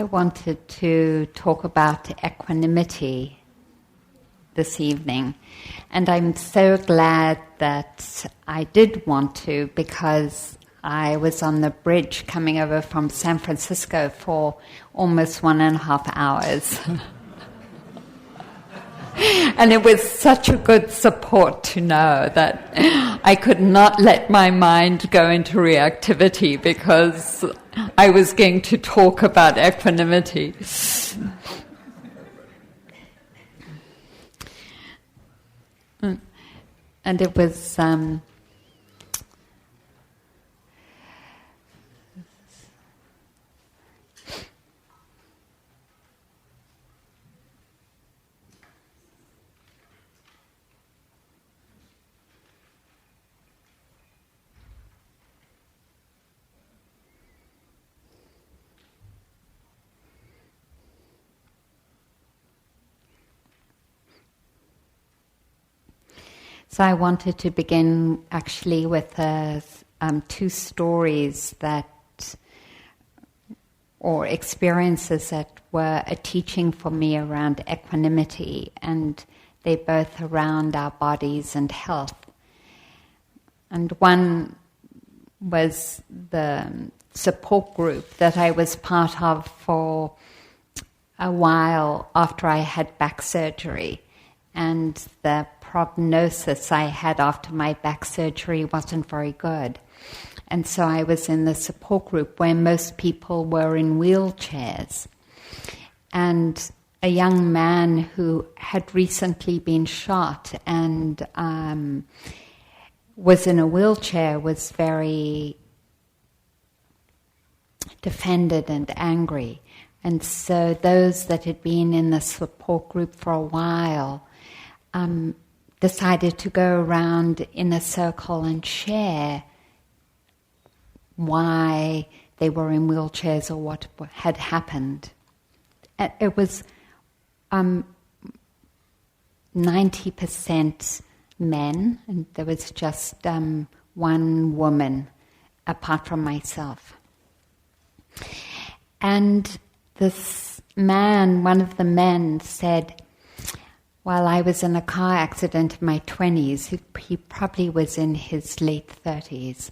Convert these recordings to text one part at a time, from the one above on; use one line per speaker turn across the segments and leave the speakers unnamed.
I wanted to talk about equanimity this evening, and I'm so glad that I did want to, because I was on the bridge coming over from San Francisco for almost 1.5 hours. And it was such a good support to know that I could not let my mind go into reactivity because I was going to talk about equanimity. And it was so I wanted to begin actually with two stories or experiences that were a teaching for me around equanimity, and they're both around our bodies and health. And one was the support group that I was part of for a while after I had back surgery, and the prognosis I had after my back surgery wasn't very good. And so I was in the support group where most people were in wheelchairs. And a young man who had recently been shot and was in a wheelchair was very defended and angry. And so those that had been in the support group for a while decided to go around in a circle and share why they were in wheelchairs or what had happened. It was 90% men, and there was just one woman apart from myself. And this man, one of the men, said, while I was in a car accident in my 20s, he probably was in his late 30s.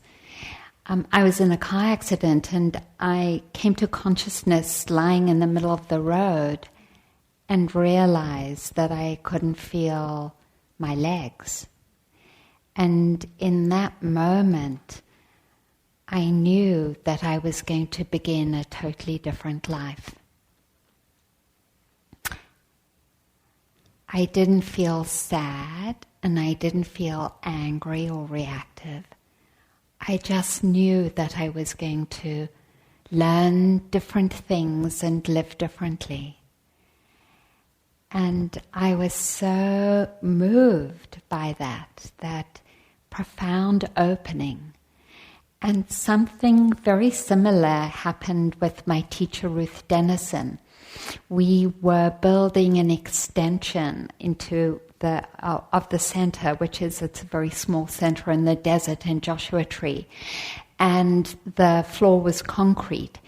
I was in a car accident and I came to consciousness lying in the middle of the road and realized that I couldn't feel my legs. And in that moment, I knew that I was going to begin a totally different life. I didn't feel sad and I didn't feel angry or reactive. I just knew that I was going to learn different things and live differently. And I was so moved by that profound opening. And something very similar happened with my teacher, Ruth Dennison. We were building an extension into of the center, it's a very small center in the desert in Joshua Tree. And the floor was concrete.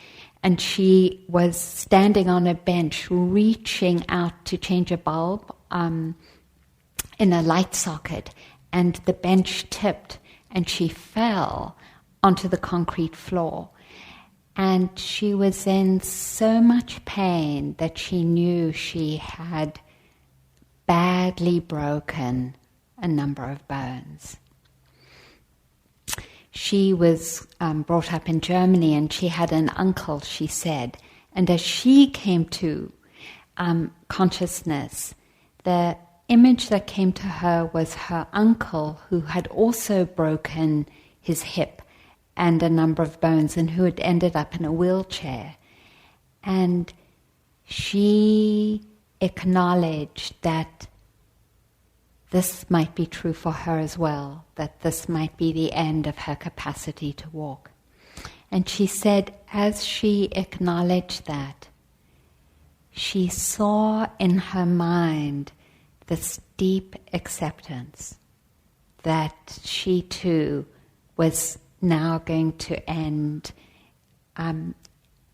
And she was standing on a bench, reaching out to change a bulb in a light socket. And the bench tipped, and she fell onto the concrete floor. And she was in so much pain that she knew she had badly broken a number of bones. She was brought up in Germany, and she had an uncle, she said. And as she came to consciousness, the image that came to her was her uncle, who had also broken his hip and a number of bones, and who had ended up in a wheelchair. And she acknowledged that this might be true for her as well, that this might be the end of her capacity to walk. And she said, as she acknowledged that, she saw in her mind this deep acceptance that she too was now going to end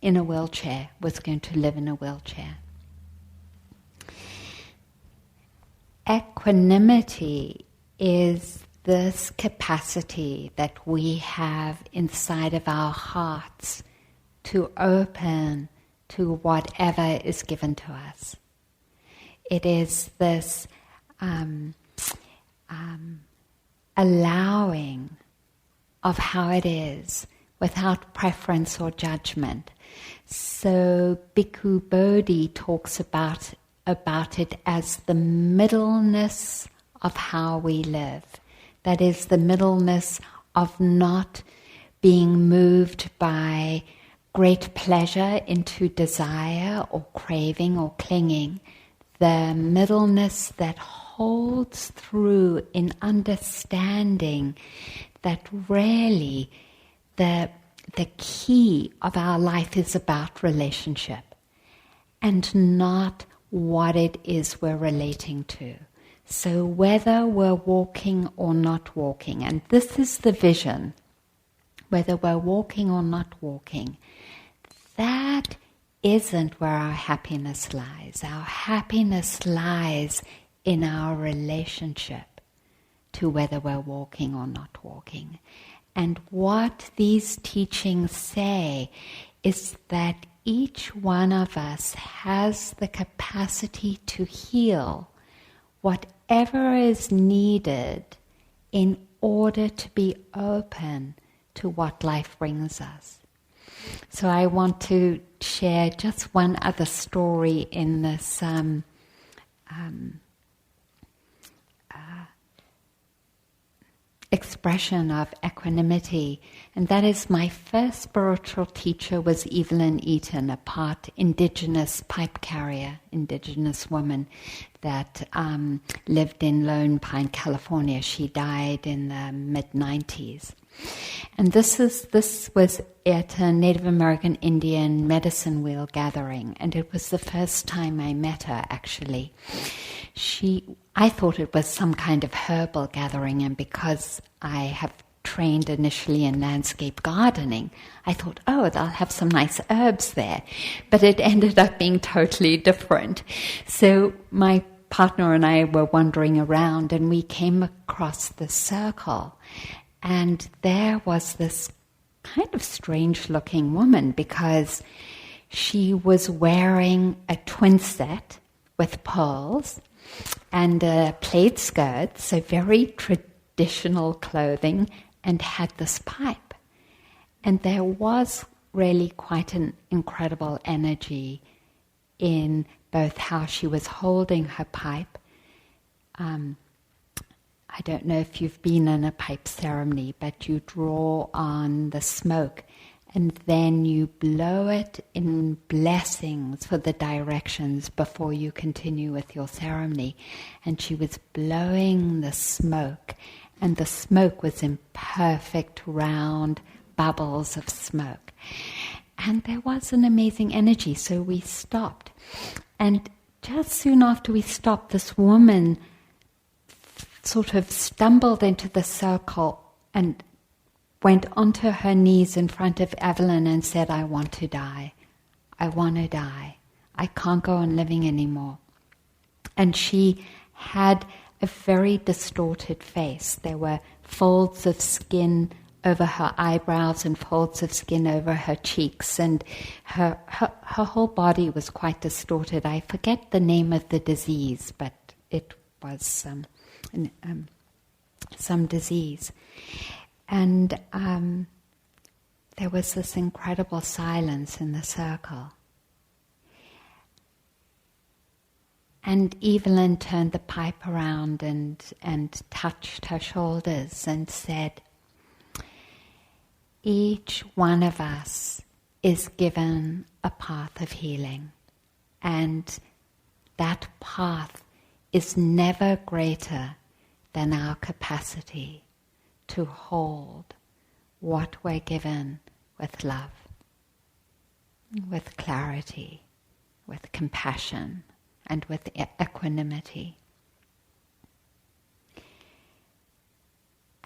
in a wheelchair, was going to live in a wheelchair. Equanimity is this capacity that we have inside of our hearts to open to whatever is given to us. It is this allowing of how it is without preference or judgment. So Bhikkhu Bodhi talks about it as the middleness of how we live. That is the middleness of not being moved by great pleasure into desire or craving or clinging. The middleness that holds through in understanding that really the key of our life is about relationship and not what it is we're relating to. So whether we're walking or not walking, and this is the vision, whether we're walking or not walking, that isn't where our happiness lies. Our happiness lies in our relationship to whether we're walking or not walking. And what these teachings say is that each one of us has the capacity to heal whatever is needed in order to be open to what life brings us. So I want to share just one other story in this expression of equanimity, and that is my first spiritual teacher was Evelyn Eaton, a part indigenous pipe carrier, indigenous woman that lived in Lone Pine, California. She died in the mid-90s. And this was at a Native American Indian medicine wheel gathering, and it was the first time I met her, actually. I thought it was some kind of herbal gathering, and because I have trained initially in landscape gardening, I thought, oh, they'll have some nice herbs there. But it ended up being totally different. So my partner and I were wandering around, and we came across this circle. And there was this kind of strange-looking woman because she was wearing a twin set with pearls and a plaid skirt, so very traditional clothing, and had this pipe. And there was really quite an incredible energy in both how she was holding her pipe. I don't know if you've been in a pipe ceremony, but you draw on the smoke and then you blow it in blessings for the directions before you continue with your ceremony. And she was blowing the smoke, and the smoke was in perfect round bubbles of smoke. And there was an amazing energy, so we stopped. And just soon after we stopped, this woman sort of stumbled into the circle and went onto her knees in front of Evelyn and said, I want to die. I want to die. I can't go on living anymore. And she had a very distorted face. There were folds of skin over her eyebrows and folds of skin over her cheeks, and her whole body was quite distorted. I forget the name of the disease, but it was some disease. And there was this incredible silence in the circle. And Evelyn turned the pipe around and touched her shoulders and said, each one of us is given a path of healing, and that path is never greater than our capacity to hold what we're given with love, with clarity, with compassion, and with equanimity.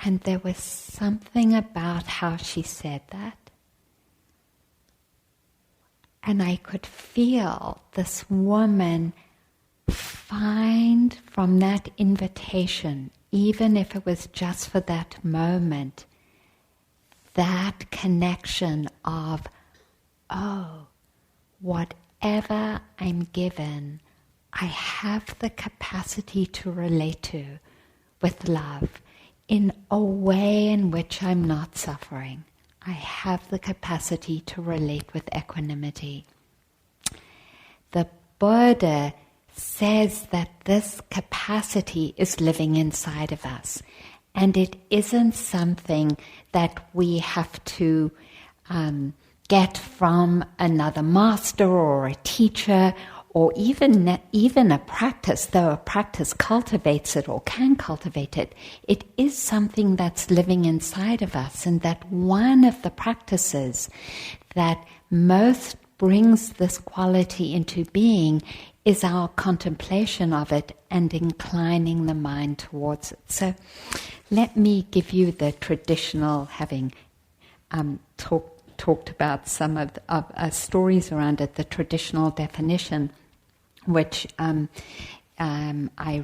And there was something about how she said that And I could feel this woman find from that invitation, even if it was just for that moment, that connection of, oh, whatever I'm given, I have the capacity to relate to with love in a way in which I'm not suffering. I have the capacity to relate with equanimity. The Buddha says that this capacity is living inside of us, and it isn't something that we have to get from another master or a teacher, or even a practice, though a practice cultivates it or can cultivate it. It is something that's living inside of us, and that one of the practices that most brings this quality into being is our contemplation of it and inclining the mind towards it. So let me give you the traditional, having talked about some of stories around it, the traditional definition, which I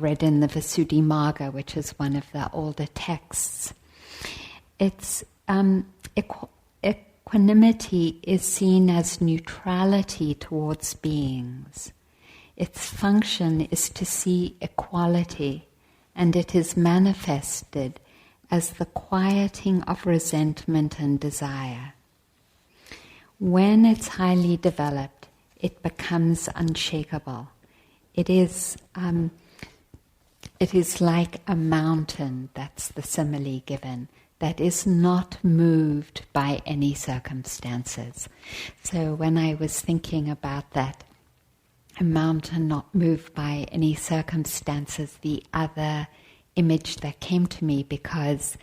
read in the Visuddhimagga, which is one of the older texts. It's equanimity is seen as neutrality towards beings. Its function is to see equality, and it is manifested as the quieting of resentment and desire. When it's highly developed, it becomes unshakable. It is like a mountain, that's the simile given, that is not moved by any circumstances. So when I was thinking about that, a mountain not moved by any circumstances, the other image that came to me, because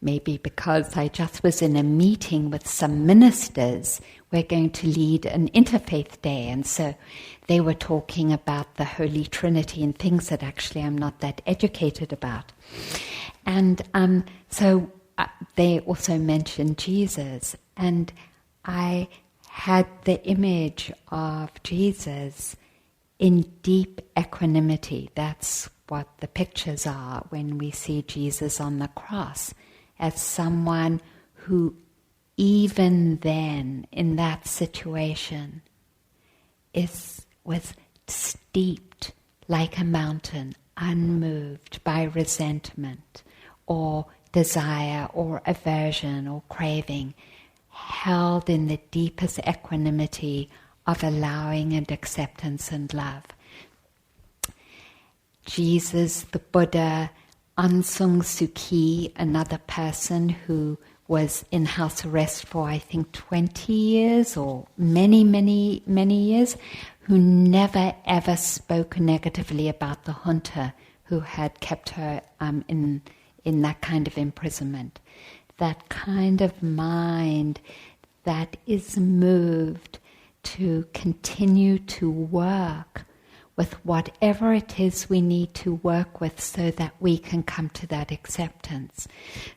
I just was in a meeting with some ministers, we're going to lead an interfaith day, and so they were talking about the Holy Trinity and things that actually I'm not that educated about. And so they also mentioned Jesus, and I had the image of Jesus in deep equanimity. That's what the pictures are when we see Jesus on the cross, as someone who even then in that situation was steeped like a mountain, unmoved by resentment or desire or aversion or craving, held in the deepest equanimity of allowing and acceptance and love. Jesus, the Buddha, Aung San Suu Kyi, another person who was in house arrest for, I think, 20 years or many, many, many years, who never ever spoke negatively about the junta who had kept her in that kind of imprisonment. That kind of mind that is moved to continue to work with whatever it is we need to work with so that we can come to that acceptance.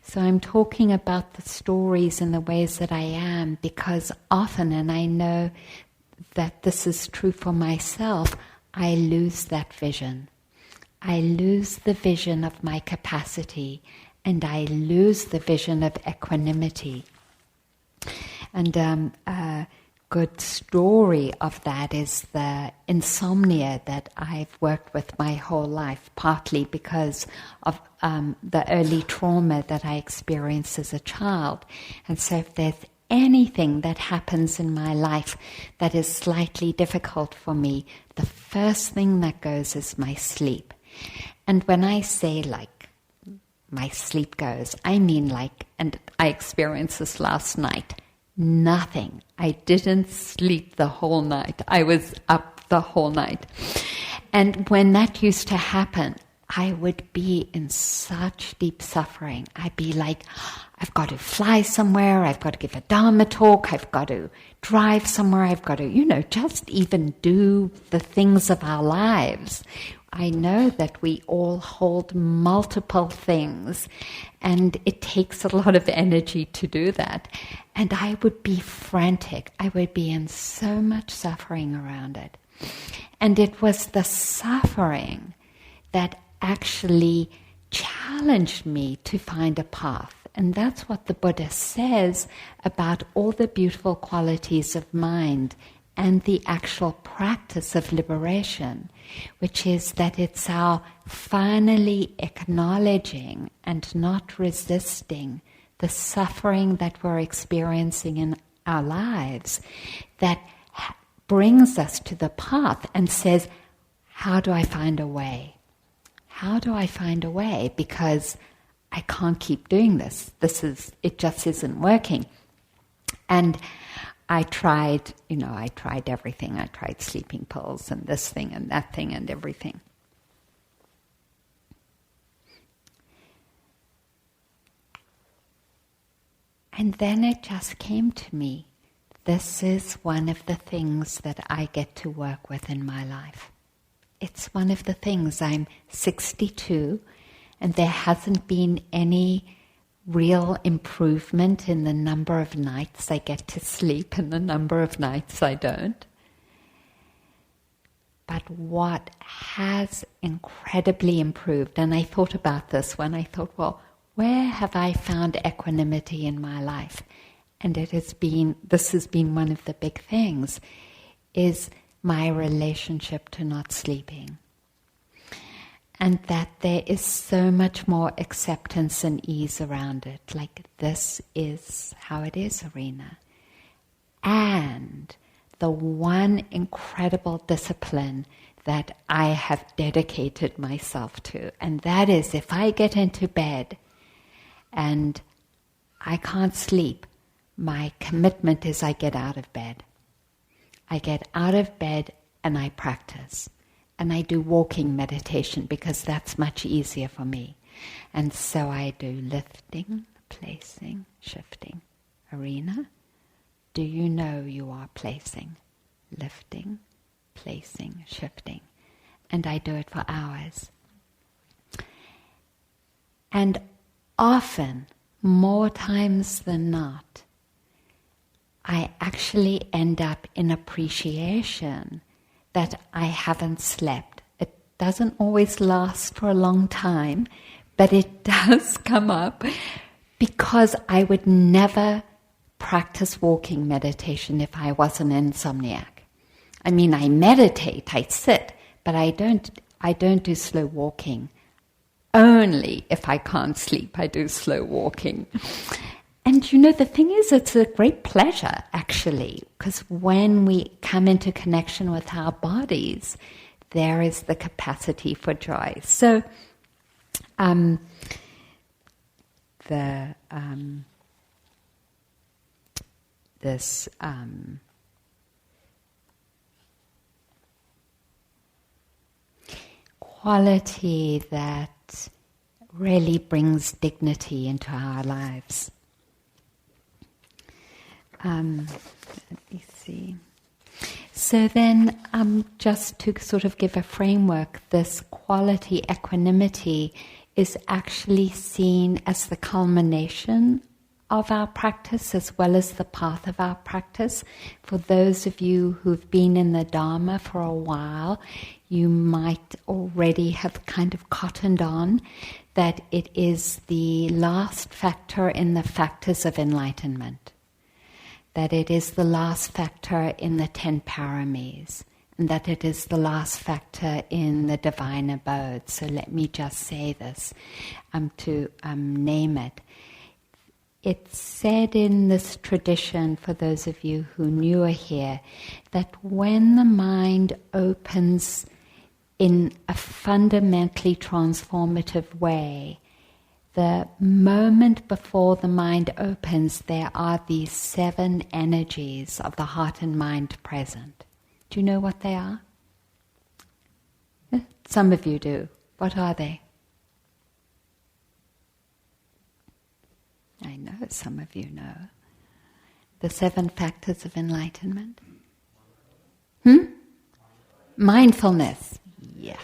So I'm talking about the stories and the ways that I am because often, and I know that this is true for myself, I lose that vision. I lose the vision of my capacity, and I lose the vision of equanimity. And a good story of that is the insomnia that I've worked with my whole life, partly because of the early trauma that I experienced as a child. And so if there's anything that happens in my life that is slightly difficult for me, the first thing that goes is my sleep. And when I say like my sleep goes, I mean like, and I experienced this last night, nothing. I didn't sleep the whole night. I was up the whole night. And when that used to happen, I would be in such deep suffering. I'd be like, I've got to fly somewhere, I've got to give a Dharma talk, I've got to drive somewhere, I've got to, just even do the things of our lives. I know that we all hold multiple things, and it takes a lot of energy to do that. And I would be frantic. I would be in so much suffering around it. And it was the suffering that actually challenged me to find a path. And that's what the Buddha says about all the beautiful qualities of mind and the actual practice of liberation, which is that it's our finally acknowledging and not resisting the suffering that we're experiencing in our lives that brings us to the path and says, how do I find a way? How do I find a way? Because I can't keep doing this. It just isn't working. And I tried everything. I tried sleeping pills and this thing and that thing and everything. And then it just came to me. This is one of the things that I get to work with in my life. It's one of the things. I'm 62, and there hasn't been any real improvement in the number of nights I get to sleep and the number of nights I don't. But what has incredibly improved, and I thought about this when I thought, well, where have I found equanimity in my life? And this has been one of the big things, is my relationship to not sleeping. And that there is so much more acceptance and ease around it. Like, this is how it is, Arinna. And the one incredible discipline that I have dedicated myself to, and that is, if I get into bed and I can't sleep, my commitment is I get out of bed. I get out of bed and I practice. And I do walking meditation because that's much easier for me. And so I do lifting, placing, shifting. Arinna, do you know you are placing, lifting, placing, shifting? And I do it for hours. And often, more times than not, I actually end up in appreciation that I haven't slept. It doesn't always last for a long time, but it does come up because I would never practice walking meditation if I wasn't an insomniac. I mean, I meditate, I sit, but I don't do slow walking. Only if I can't sleep, I do slow walking. And the thing is, it's a great pleasure, actually, because when we come into connection with our bodies, there is the capacity for joy. So, this quality that really brings dignity into our lives. Let me see. So then, just to sort of give a framework, this quality, equanimity, is actually seen as the culmination of our practice as well as the path of our practice. For those of you who've been in the Dharma for a while, you might already have kind of cottoned on that it is the last factor in the factors of enlightenment. That it is the last factor in the 10 paramis, and that it is the last factor in the divine abode. So let me just say this, to name it. It's said in this tradition, for those of you who are newer here, that when the mind opens in a fundamentally transformative way, the moment before the mind opens, there are these 7 energies of the heart and mind present. Do you know what they are? Some of you do. What are they? I know some of you know. The 7 factors of enlightenment. Mindfulness. Yes.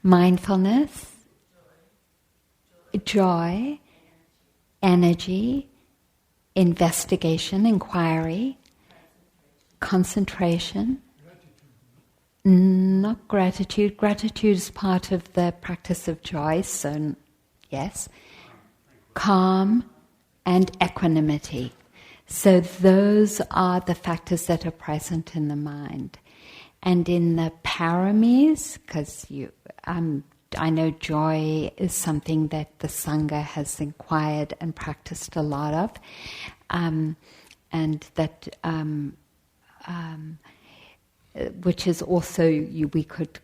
mindfulness, joy, energy, investigation, inquiry, concentration. Not gratitude. Gratitude is part of the practice of joy, so yes. Calm and equanimity. So those are the factors that are present in the mind. And in the paramis, because I know joy is something that the Sangha has inquired and practiced a lot of, and that which is also we could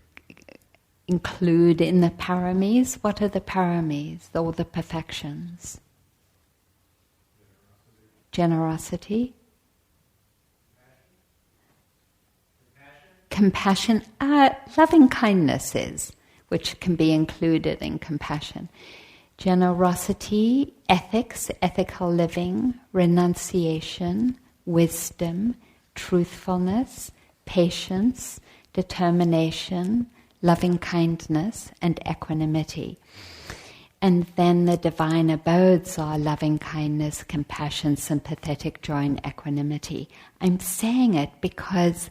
include in the paramis. What are the paramis? All the perfections. Generosity. Compassion. Loving kindness is, which can be included in compassion. Generosity, ethics, ethical living, renunciation, wisdom, truthfulness, patience, determination, loving kindness, and equanimity. And then the divine abodes are loving kindness, compassion, sympathetic joy, and equanimity. I'm saying it because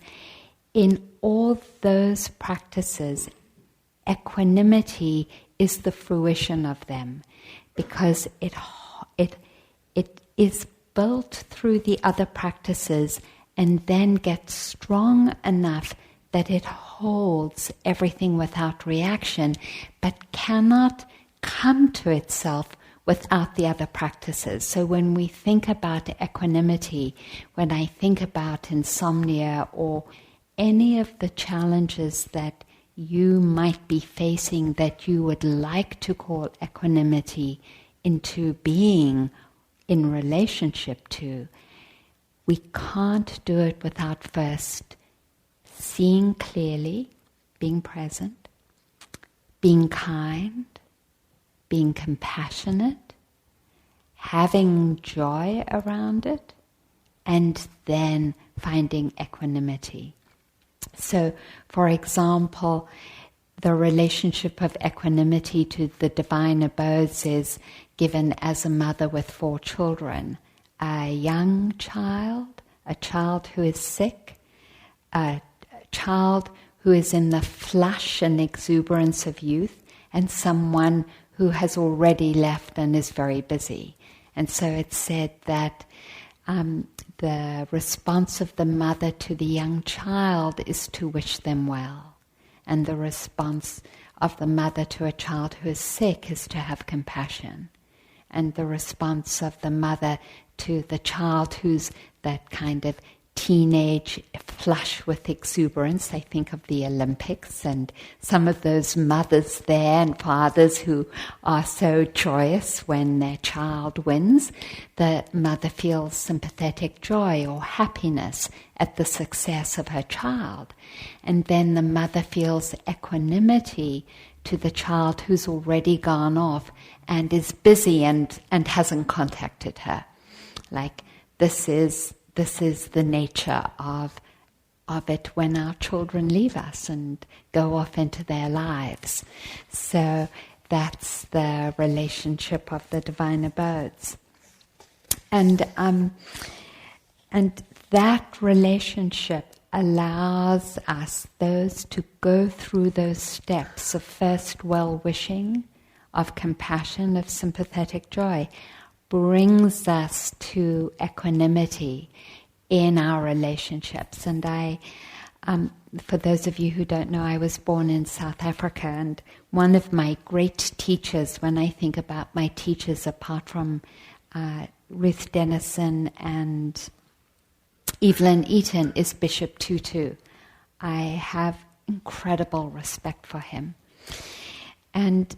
in all those practices, equanimity is the fruition of them, because it is built through the other practices and then gets strong enough that it holds everything without reaction, but cannot come to itself without the other practices. So when we think about equanimity, when I think about insomnia or any of the challenges that you might be facing that you would like to call equanimity into being in relationship to, we can't do it without first seeing clearly, being present, being kind, being compassionate, having joy around it, and then finding equanimity. So, for example, the relationship of equanimity to the divine abodes is given as a mother with 4 children. A young child, a child who is sick, a child who is in the flush and exuberance of youth, and someone who has already left and is very busy. And so it's said that the response of the mother to the young child is to wish them well. And the response of the mother to a child who is sick is to have compassion. And the response of the mother to the child who's that kind of teenage flush with exuberance. I think of the Olympics and some of those mothers there and fathers who are so joyous when their child wins. The mother feels sympathetic joy or happiness at the success of her child. And then the mother feels equanimity to the child who's already gone off and is busy and hasn't contacted her. Like, this is the nature of it when our children leave us and go off into their lives. So that's the relationship of the divine abodes. And that relationship allows us, those to go through those steps of first well-wishing, of compassion, of sympathetic joy, brings us to equanimity in our relationships. And for those of you who don't know, I was born in South Africa, and one of my great teachers, when I think about my teachers apart from Ruth Dennison and Evelyn Eaton, is Bishop Tutu. I have incredible respect for him. And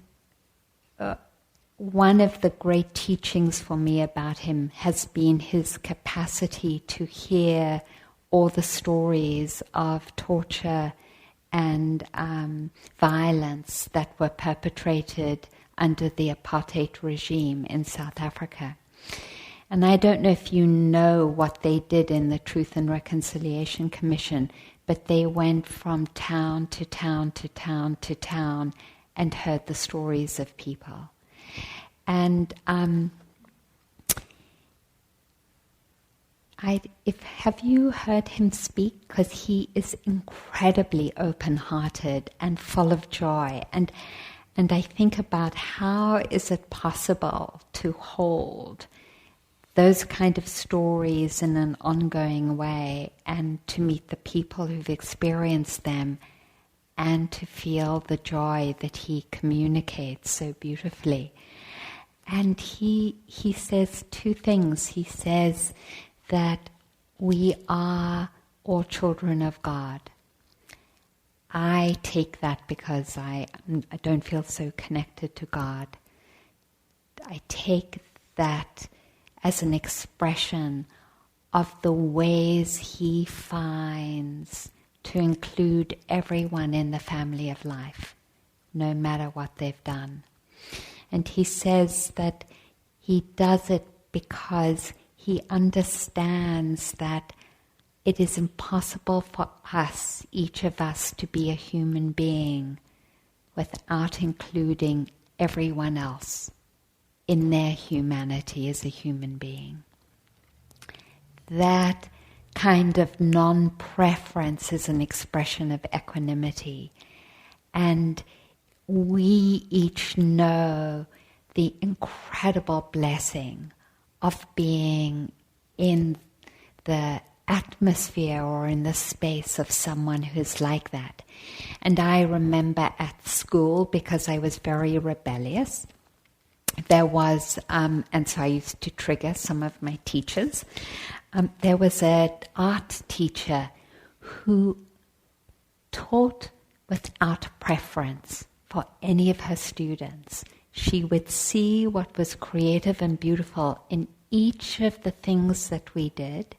one of the great teachings for me about him has been his capacity to hear all the stories of torture and violence that were perpetrated under the apartheid regime in South Africa. And I don't know if you know what they did in the Truth and Reconciliation Commission, but they went from town to town to town to town and heard the stories of people. And have you heard him speak? Because he is incredibly open-hearted and full of joy. And I think about how is it possible to hold those kind of stories in an ongoing way and to meet the people who've experienced them and to feel the joy that he communicates so beautifully. And he says two things. He says that we are all children of God. I take that because I don't feel so connected to God. I take that as an expression of the ways he finds to include everyone in the family of life, no matter what they've done. And he says that he does it because he understands that it is impossible for us, each of us, to be a human being without including everyone else in their humanity as a human being. That kind of non-preference is an expression of equanimity. And we each know the incredible blessing of being in the atmosphere or in the space of someone who's like that. And I remember at school, because I was very rebellious, there was, and so I used to trigger some of my teachers, there was an art teacher who taught without preference for any of her students. She would see what was creative and beautiful in each of the things that we did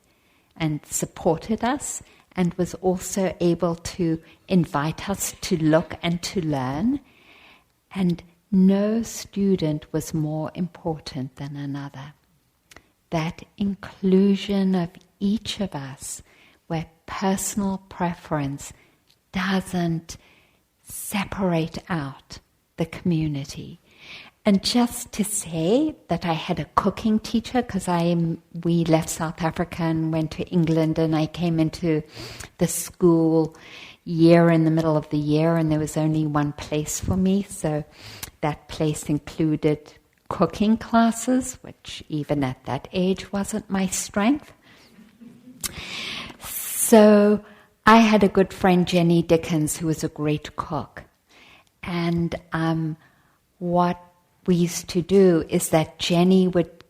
and supported us, and was also able to invite us to look and to learn. And no student was more important than another. That inclusion of each of us, where personal preference doesn't separate out the community. And just to say that I had a cooking teacher, because we left South Africa and went to England, and I came into the school year in the middle of the year, and there was only one place for me, so that place included cooking classes, which even at that age wasn't my strength. So I had a good friend, Jenny Dickens, who was a great cook. And what we used to do is that Jenny would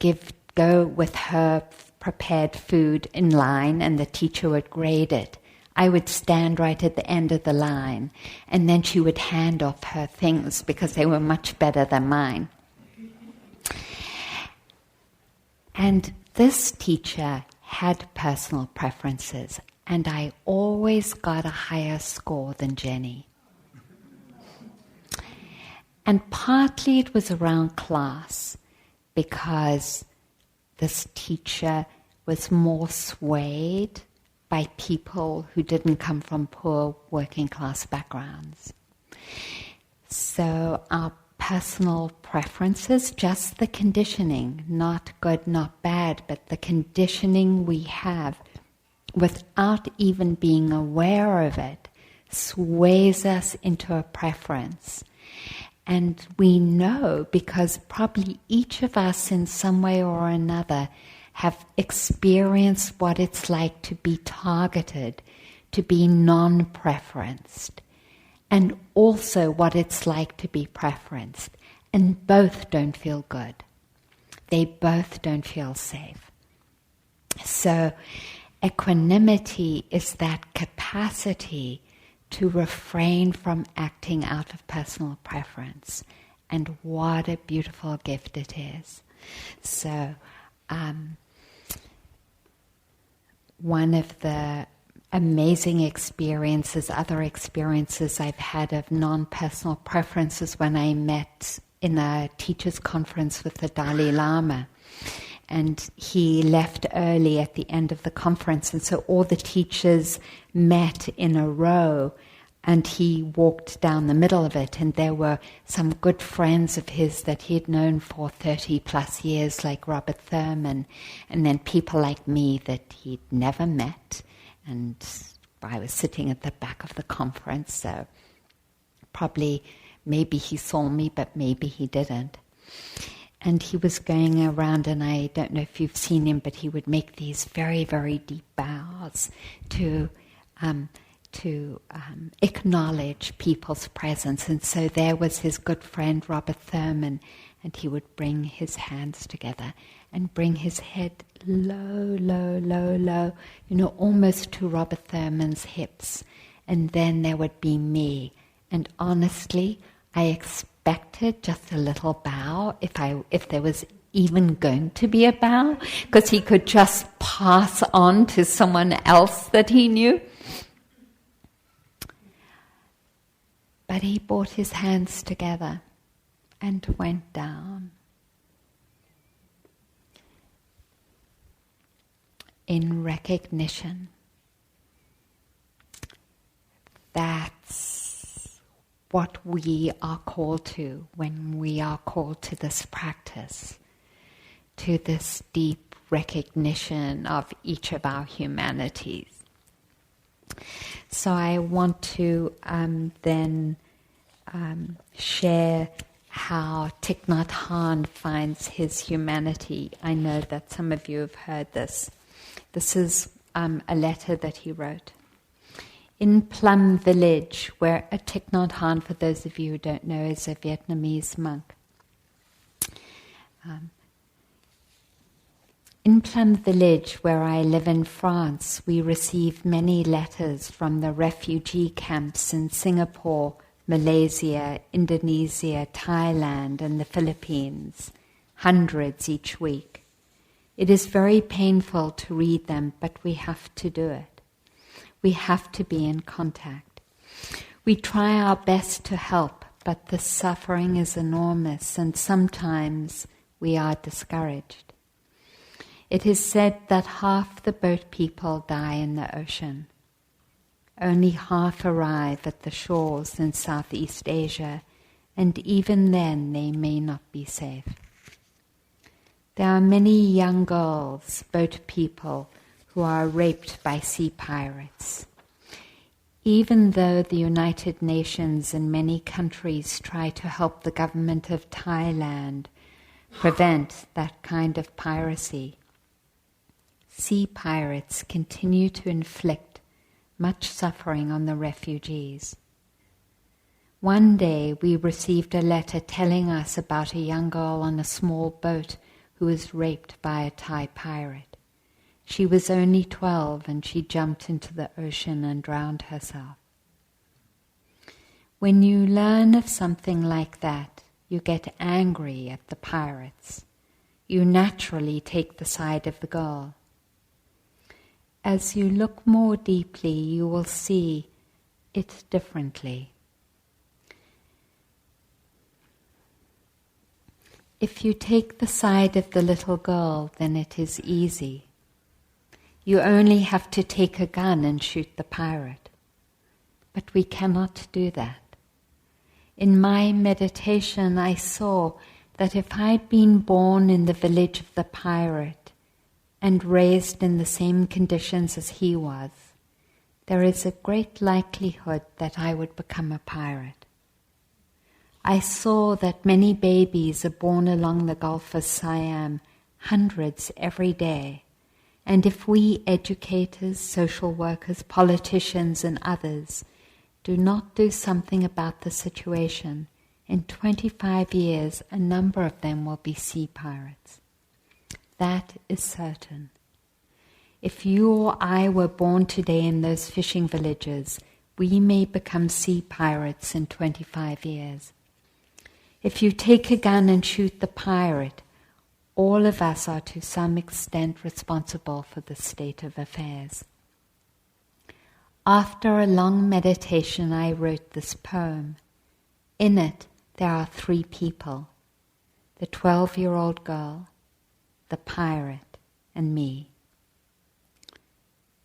go with her prepared food in line, and the teacher would grade it. I would stand right at the end of the line, and then she would hand off her things because they were much better than mine. And this teacher had personal preferences, and I always got a higher score than Jenny. And partly it was around class, because this teacher was more swayed by people who didn't come from poor working class backgrounds. So our personal preferences, just the conditioning, not good, not bad, but the conditioning we have without even being aware of it, sways us into a preference. And we know, because probably each of us in some way or another have experienced what it's like to be targeted, to be non-preferenced, and also what it's like to be preferenced. And both don't feel good. They both don't feel safe. So equanimity is that capacity to refrain from acting out of personal preference. And what a beautiful gift it is. So one of the amazing experiences, other experiences I've had of non-personal preferences, when I met in a teachers' conference with the Dalai Lama. And he left early at the end of the conference, and so all the teachers met in a row And he walked down the middle of it, and there were some good friends of his that he'd known for 30 plus years, like Robert Thurman, and then people like me that he'd never met. And I was sitting at the back of the conference, so maybe he saw me, but maybe he didn't. And he was going around, and I don't know if you've seen him, but he would make these very, very deep bows to acknowledge people's presence. And so there was his good friend Robert Thurman, and he would bring his hands together and bring his head low, low, low, low, almost to Robert Thurman's hips. And then there would be me. And honestly, I expected just a little bow, if there was even going to be a bow, because he could just pass on to someone else that he knew. But he brought his hands together and went down in recognition. That's what we are called to when we are called to this practice, to this deep recognition of each of our humanities. So I want to then share how Thich Nhat Hanh finds his humanity. I know that some of you have heard this. This is a letter that he wrote. In Plum Village, where Thich Nhat Hanh, for those of you who don't know, is a Vietnamese monk. In Plum Village, where I live in France, we receive many letters from the refugee camps in Singapore, Malaysia, Indonesia, Thailand, and the Philippines, hundreds each week. It is very painful to read them, but we have to do it. We have to be in contact. We try our best to help, but the suffering is enormous, and sometimes we are discouraged. It is said that half the boat people die in the ocean. Only half arrive at the shores in Southeast Asia, and even then they may not be safe. There are many young girls, boat people, who are raped by sea pirates. Even though the United Nations and many countries try to help the government of Thailand prevent that kind of piracy, sea pirates continue to inflict much suffering on the refugees. One day we received a letter telling us about a young girl on a small boat who was raped by a Thai pirate. She was only 12 and she jumped into the ocean and drowned herself. When you learn of something like that, you get angry at the pirates. You naturally take the side of the girl. As you look more deeply, you will see it differently. If you take the side of the little girl, then it is easy. You only have to take a gun and shoot the pirate. But we cannot do that. In my meditation, I saw that if I'd been born in the village of the pirate, and raised in the same conditions as he was, there is a great likelihood that I would become a pirate. I saw that many babies are born along the Gulf of Siam, hundreds every day, and if we educators, social workers, politicians, and others do not do something about the situation, in 25 years a number of them will be sea pirates. That is certain. If you or I were born today in those fishing villages, we may become sea pirates in 25 years. If you take a gun and shoot the pirate, all of us are to some extent responsible for the state of affairs. After a long meditation, I wrote this poem. In it, there are 3 people: the 12-year-old girl, the pirate, and me.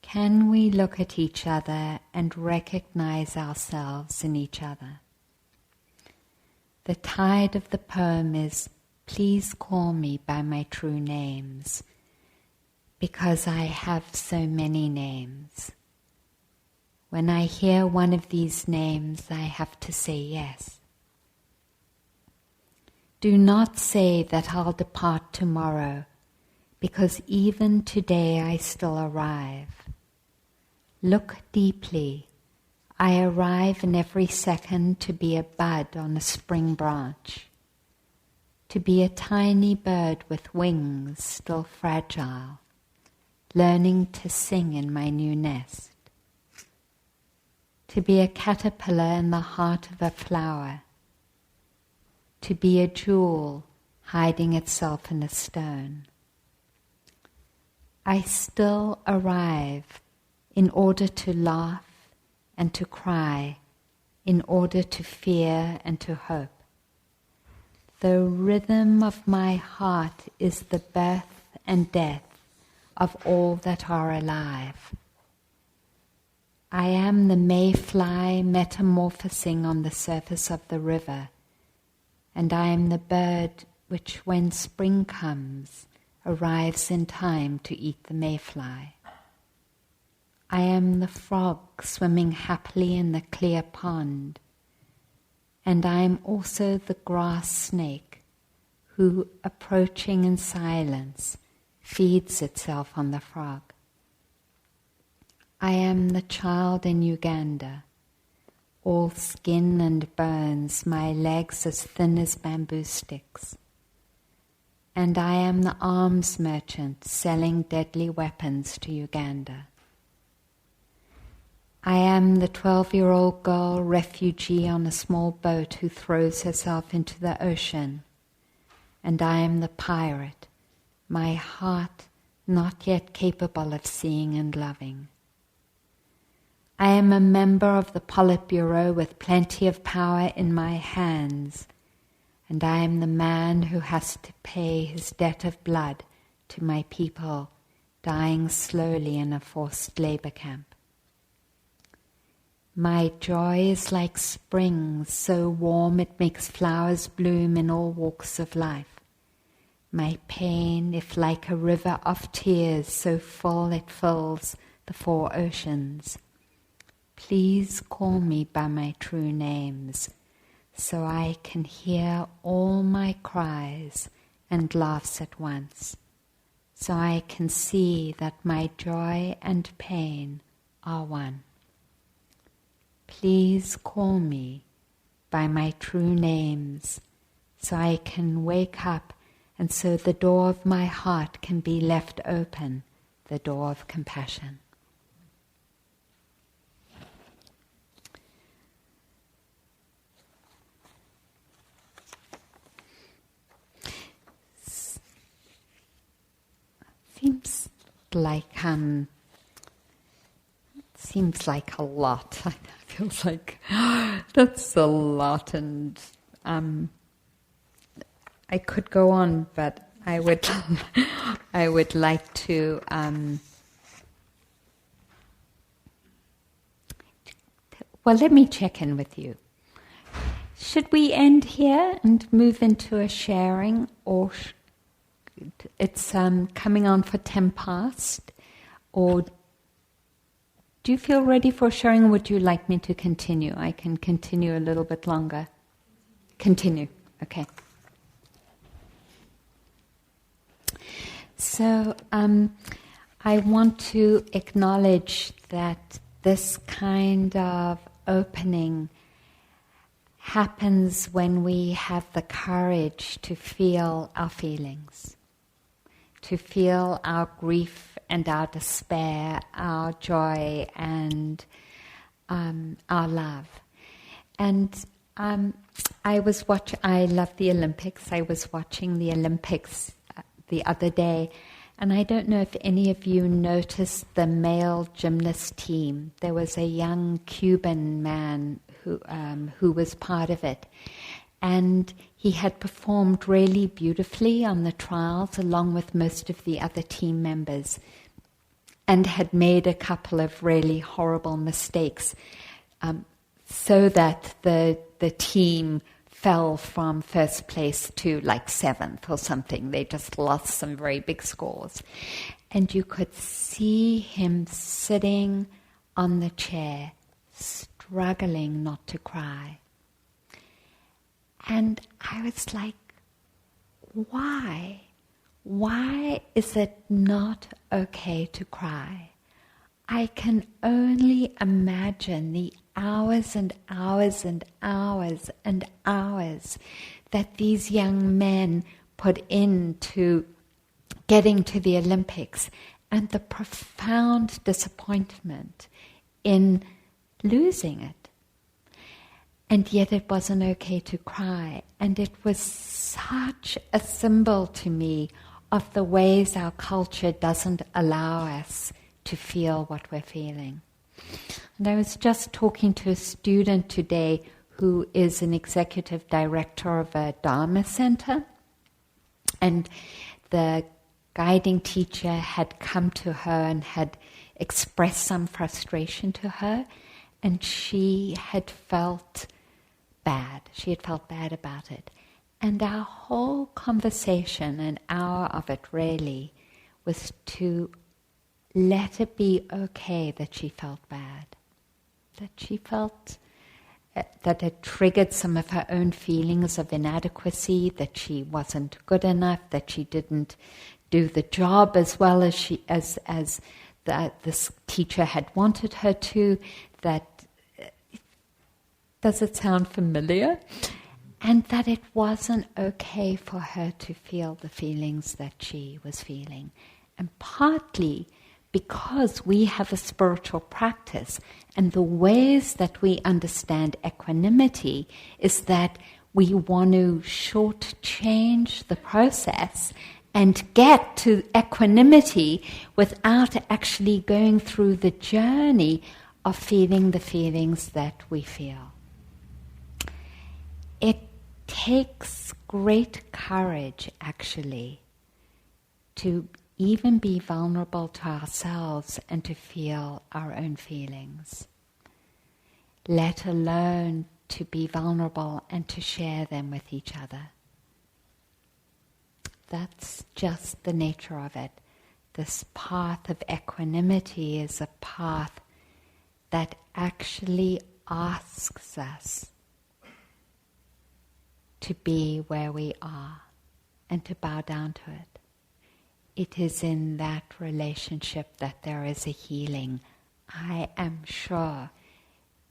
can we look at each other and recognize ourselves in each other? The tide of the poem is, please call me by my true names, because I have so many names. When I hear one of these names, I have to say yes. Do not say that I'll depart tomorrow, because even today I still arrive. Look deeply. I arrive in every second to be a bud on a spring branch, to be a tiny bird with wings still fragile, learning to sing in my new nest, to be a caterpillar in the heart of a flower, to be a jewel hiding itself in a stone. I still arrive in order to laugh and to cry, in order to fear and to hope. The rhythm of my heart is the birth and death of all that are alive. I am the mayfly metamorphosing on the surface of the river, and I am the bird which, when spring comes, arrives in time to eat the mayfly. I am the frog swimming happily in the clear pond, and I am also the grass snake who, approaching in silence, feeds itself on the frog. I am the child in Uganda, all skin and bones, my legs as thin as bamboo sticks. And I am the arms merchant selling deadly weapons to Uganda. I am the 12-year-old girl refugee on a small boat who throws herself into the ocean. And I am the pirate, my heart not yet capable of seeing and loving. I am a member of the Politburo with plenty of power in my hands, and I am the man who has to pay his debt of blood to my people dying slowly in a forced labor camp. My joy is like spring, so warm it makes flowers bloom in all walks of life. My pain, if like a river of tears, so full it fills the 4 oceans. Please call me by my true names, so I can hear all my cries and laughs at once, so I can see that my joy and pain are one. Please call me by my true names, so I can wake up and so the door of my heart can be left open, the door of compassion. Seems like a lot. I feel like that's a lot, and I could go on, but I would like to let me check in with you. Should we end here and move into a sharing, or it's coming on for 10 past, or do you feel ready for sharing, or would you like me to continue? I can continue a little bit longer. Continue, okay. So I want to acknowledge that this kind of opening happens when we have the courage to feel our feelings, to feel our grief and our despair, our joy and our love. And I love the Olympics. I was watching the Olympics the other day, and I don't know if any of you noticed the male gymnast team. There was a young Cuban man who was part of it, and he had performed really beautifully on the trials along with most of the other team members. and had made a couple of really horrible mistakes, so that the team fell from first place to like seventh or something. They just lost some very big scores. And you could see him sitting on the chair, struggling not to cry. And I was like, why? Why is it not okay to cry? I can only imagine the hours and hours and hours and hours that these young men put into getting to the Olympics, and the profound disappointment in losing it. And yet it wasn't okay to cry. And it was such a symbol to me of the ways our culture doesn't allow us to feel what we're feeling. And I was just talking to a student today who is an executive director of a Dharma center. And the guiding teacher had come to her and had expressed some frustration to her. And she had felt bad. She had felt bad about it. And our whole conversation, an hour of it really, was to let it be okay that she felt bad. That she felt that it triggered some of her own feelings of inadequacy, that she wasn't good enough, that she didn't do the job as well as this teacher had wanted her to. That does it sound familiar? And that it wasn't okay for her to feel the feelings that she was feeling. And partly because we have a spiritual practice, and the ways that we understand equanimity is that we want to shortchange the process and get to equanimity without actually going through the journey of feeling the feelings that we feel. It takes great courage, actually, to even be vulnerable to ourselves and to feel our own feelings, let alone to be vulnerable and to share them with each other. That's just the nature of it. This path of equanimity is a path that actually asks us to be where we are and to bow down to it. It is in that relationship that there is a healing. I am sure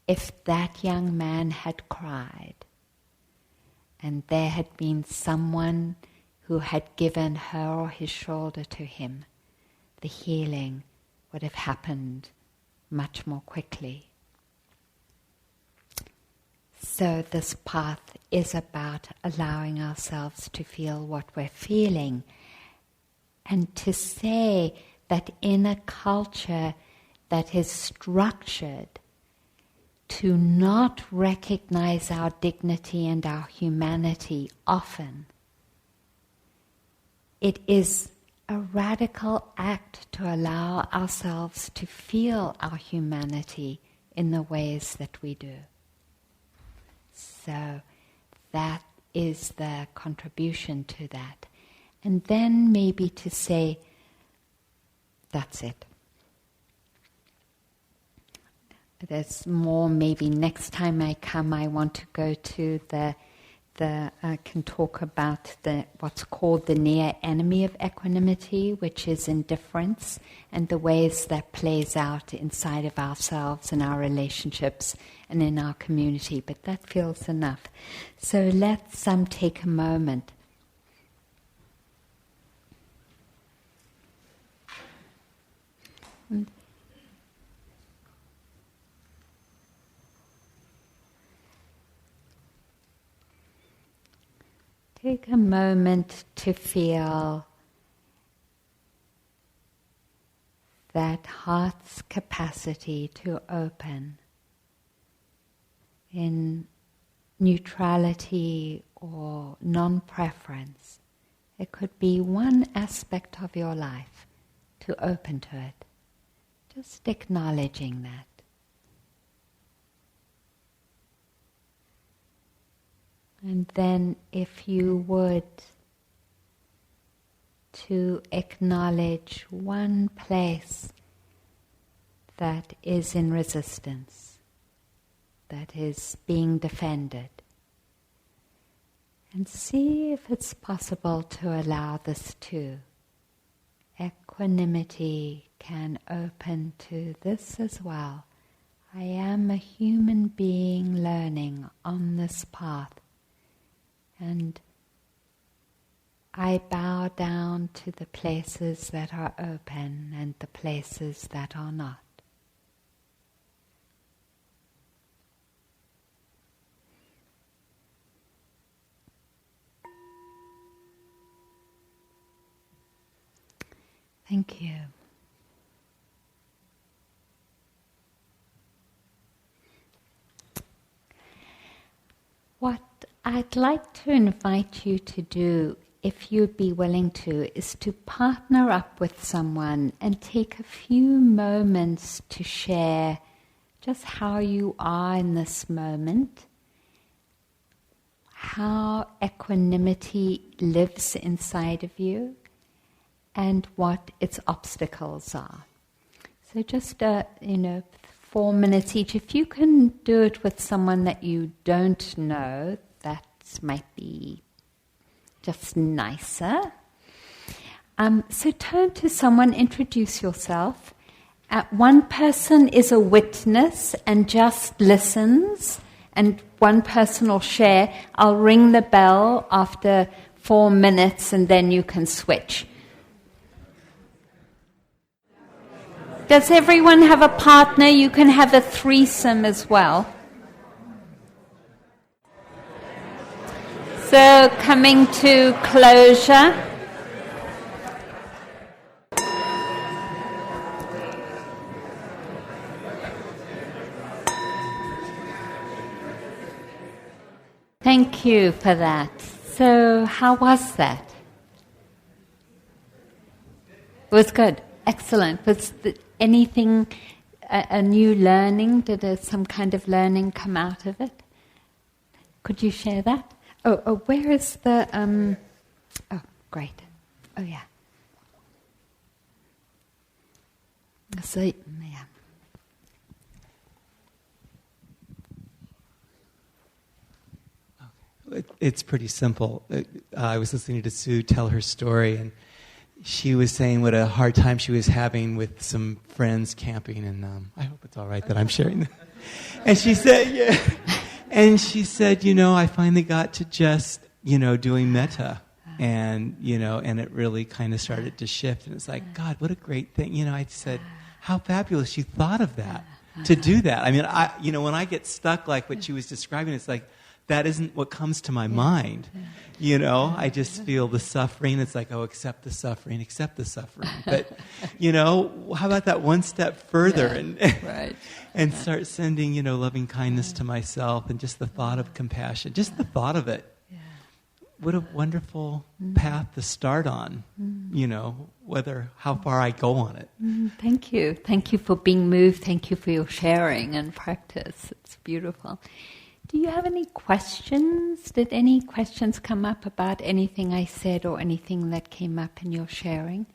if that young man had cried and there had been someone who had given her or his shoulder to him, the healing would have happened much more quickly. So this path is about allowing ourselves to feel what we're feeling, and to say that in a culture that is structured to not recognize our dignity and our humanity often, it is a radical act to allow ourselves to feel our humanity in the ways that we do. So that is the contribution to that. And then maybe to say, that's it. There's more, maybe next time I come I want to go to I can talk about what's called the near enemy of equanimity, which is indifference, and the ways that plays out inside of ourselves and our relationships and in our community. But that feels enough. So let's take a moment. Take a moment to feel that heart's capacity to open in neutrality or non-preference. It could be one aspect of your life to open to it. Just acknowledging that. And then if you would, to acknowledge one place that is in resistance, that is being defended. And see if it's possible to allow this too. Equanimity can open to this as well. I am a human being learning on this path. And I bow down to the places that are open and the places that are not. Thank you. What I'd like to invite you to do, if you'd be willing to, is to partner up with someone and take a few moments to share just how you are in this moment, how equanimity lives inside of you, and what its obstacles are. So just 4 minutes each. If you can do it with someone that you don't know, that might be just nicer. So turn to someone, introduce yourself. One person is a witness and just listens, and one person will share. I'll ring the bell after 4 minutes and then you can switch. Does everyone have a partner? You can have a threesome as well. So coming to closure. Thank you for that. So how was that? It was good. Excellent. Was anything, a new learning? Did some kind of learning come out of it? Could you share that? Oh, where is the... Oh, great. Oh, yeah. So, yeah.
It's pretty simple. I was listening to Sue tell her story, and she was saying what a hard time she was having with some friends camping, and I hope it's all right that I'm sharing that. And she said, yeah. And she said, I finally got to just, doing metta, and, and it really kind of started to shift. And it's like, God, what a great thing. I said, how fabulous you thought of that, to do that. I mean, when I get stuck like what she was describing, it's like, that isn't what comes to my mind. I just feel the suffering. It's like, accept the suffering. But, how about that one step further and start sending, loving kindness to myself, and just the thought of compassion, just the thought of it. Yeah. What a wonderful path to start on, how far I go on it.
Thank you. Thank you for being moved. Thank you for your sharing and practice. It's beautiful. Do you have any questions? Did any questions come up about anything I said or anything that came up in your sharing?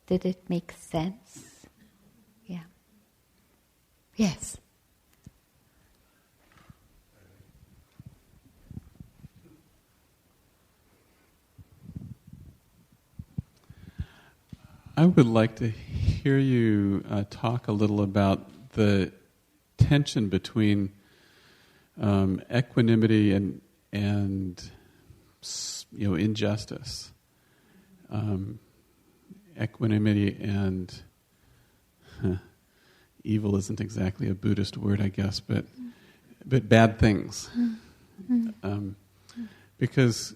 Did it make sense? Yeah. Yes.
I would like to hear you talk a little about the tension between equanimity and injustice. Equanimity and evil isn't exactly a Buddhist word, I guess, but bad things, because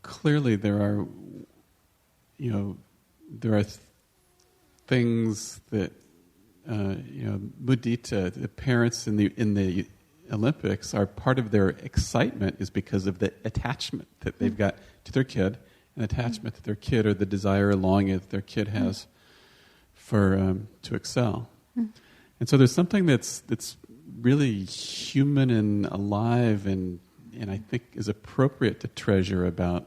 clearly there are things that mudita, the parents in the Olympics, are part of their excitement is because of the attachment that they've got to their kid an attachment to their kid or the desire or longing that their kid has for to excel. And so there's something that's really human and alive and I think is appropriate to treasure about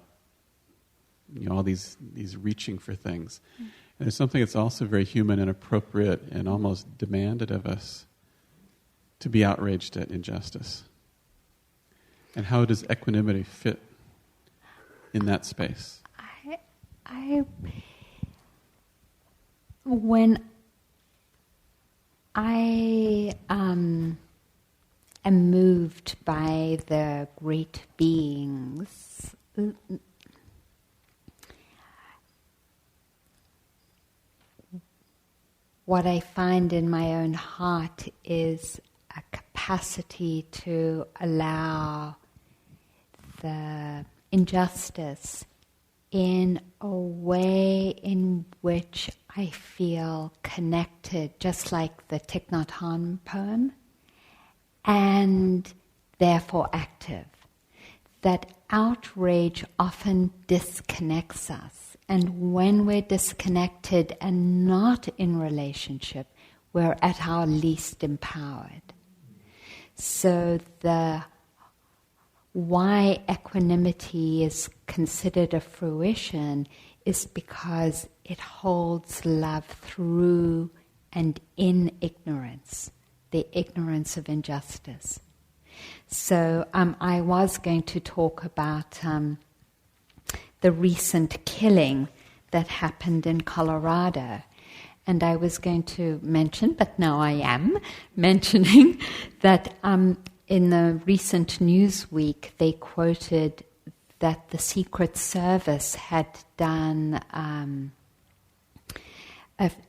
all these reaching for things. And there's something that's also very human and appropriate and almost demanded of us to be outraged at injustice. And how does equanimity fit in that space?
When I am moved by the great beings, what I find in my own heart is a capacity to allow the injustice in a way in which I feel connected, just like the Thich Nhat Hanh poem, and therefore active. That outrage often disconnects us, and when we're disconnected and not in relationship, we're at our least empowered. So why equanimity is considered a fruition is because it holds love through and in ignorance, the ignorance of injustice. So I was going to talk about the recent killing that happened in Colorado. And I was going to mention, but now I am mentioning, that in the recent Newsweek, they quoted that the Secret Service had done an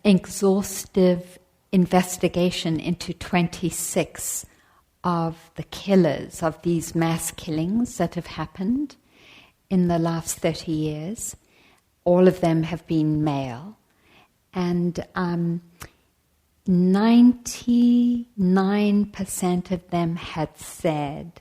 exhaustive investigation into 26 of the killers of these mass killings that have happened in the last 30 years. All of them have been male. And 99% of them had said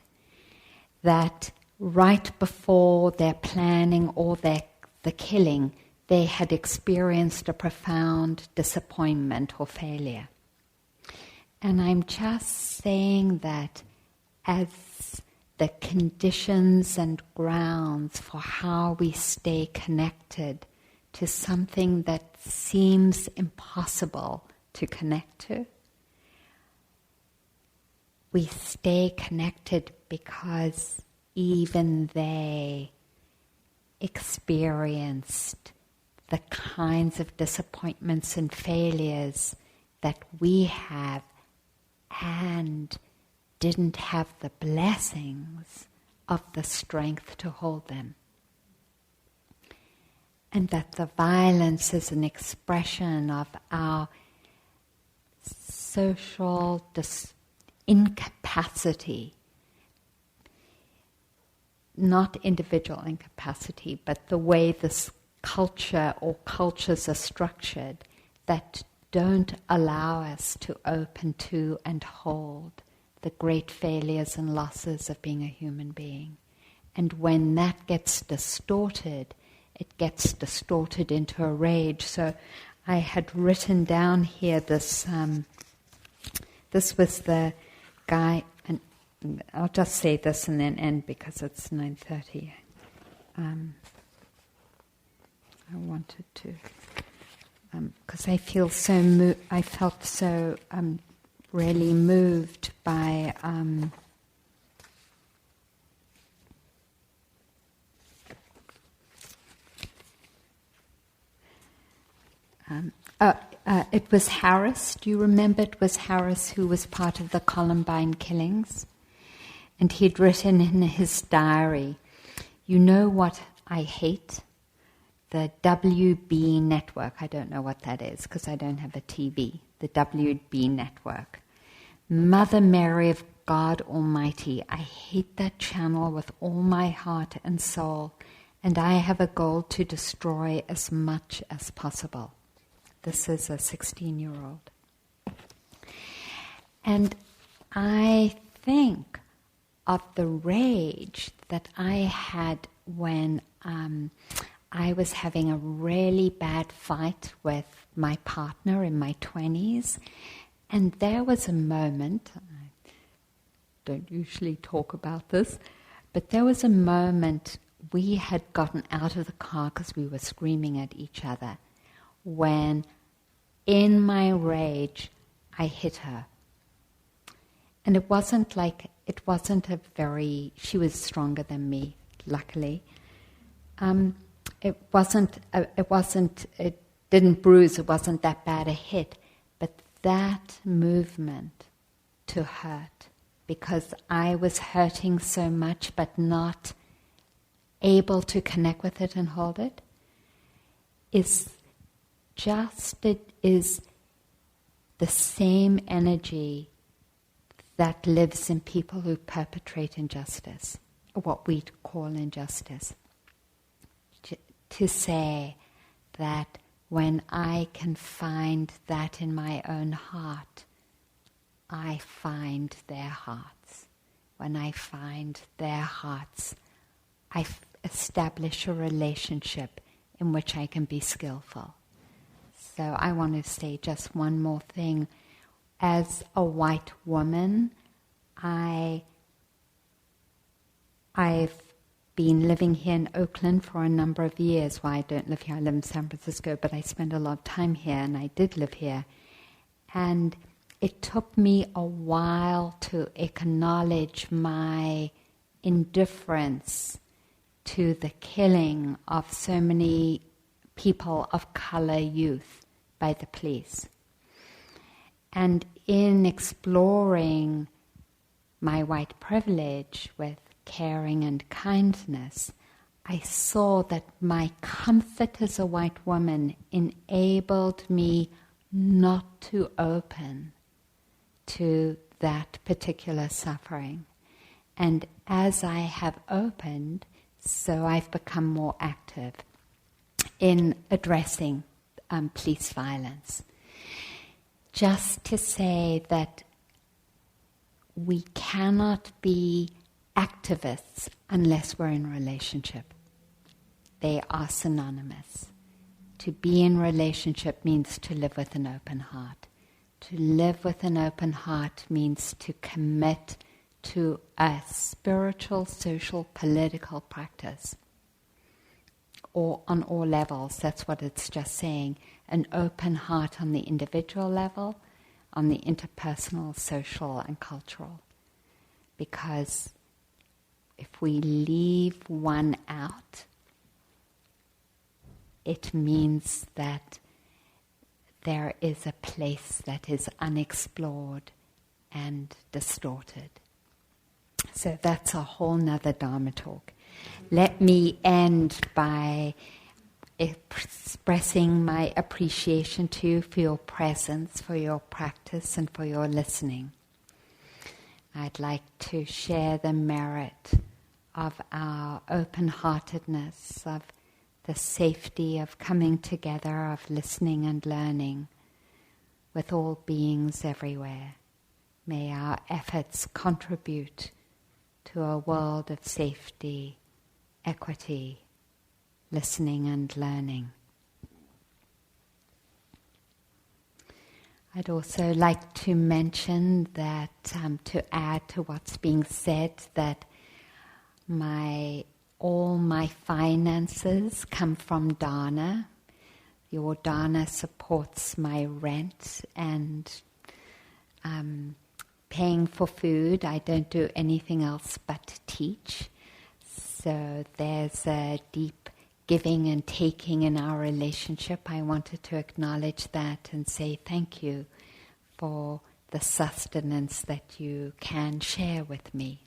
that right before their planning or the killing, they had experienced a profound disappointment or failure. And I'm just saying that as the conditions and grounds for how we stay connected to something that seems impossible to connect to. We stay connected because even they experienced the kinds of disappointments and failures that we have and didn't have the blessings of the strength to hold them. And that the violence is an expression of our social incapacity, not individual incapacity, but the way this culture or cultures are structured that don't allow us to open to and hold the great failures and losses of being a human being. And when that gets distorted, it gets distorted into a rage. So I had written down here this was the guy, and I'll just say this and then end because it's 9:30. I wanted to, because I feel so I felt so really moved by it was Harris. Do you remember? It was Harris who was part of the Columbine killings. And he'd written in his diary, "You know what I hate? The WB network." I don't know what that is because I don't have a TV. The WB network. Mother Mary of God Almighty, I hate that channel with all my heart and soul, and I have a goal to destroy as much as possible. This is a 16-year-old. And I think of the rage that I had when I was having a really bad fight with my partner in my 20s, and there was a moment, I don't usually talk about this, but there was a moment we had gotten out of the car because we were screaming at each other, when in my rage I hit her. And it wasn't she was stronger than me, luckily. It didn't bruise, it wasn't that bad a hit, but that movement to hurt, because I was hurting so much but not able to connect with it and hold it, is the same energy that lives in people who perpetrate injustice, what we call injustice. To say that when I can find that in my own heart, I find their hearts. When I find their hearts, I establish a relationship in which I can be skillful. So I want to say just one more thing. As a white woman, I've been living here in Oakland for a number of years. Well, I don't live here, I live in San Francisco, but I spend a lot of time here, and I did live here. And it took me a while to acknowledge my indifference to the killing of so many people of color youth by the police. And in exploring my white privilege with caring and kindness, I saw that my comfort as a white woman enabled me not to open to that particular suffering. And as I have opened, so I've become more active in addressing police violence. Just to say that we cannot be activists unless we're in relationship. They are synonymous. To be in relationship means to live with an open heart. To live with an open heart means to commit to a spiritual, social, political practice. Or on all levels, that's what it's just saying. An open heart on the individual level, on the interpersonal, social, and cultural. Because if we leave one out, it means that there is a place that is unexplored and distorted. So that's a whole nother Dharma talk. Let me end by expressing my appreciation to you for your presence, for your practice, and for your listening. I'd like to share the merit of our open-heartedness, of the safety of coming together, of listening and learning with all beings everywhere. May our efforts contribute to a world of safety, equity, listening and learning. I'd also like to mention that, to add to what's being said, that all my finances come from dana. Your dana supports my rent and paying for food. I don't do anything else but teach. So there's a deep giving and taking in our relationship. I wanted to acknowledge that and say thank you for the sustenance that you can share with me.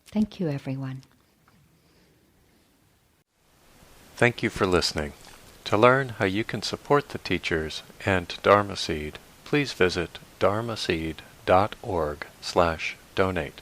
Thank you, everyone.
Thank you for listening. To learn how you can support the teachers and Dharma Seed, please visit dharmaseed.org/donate.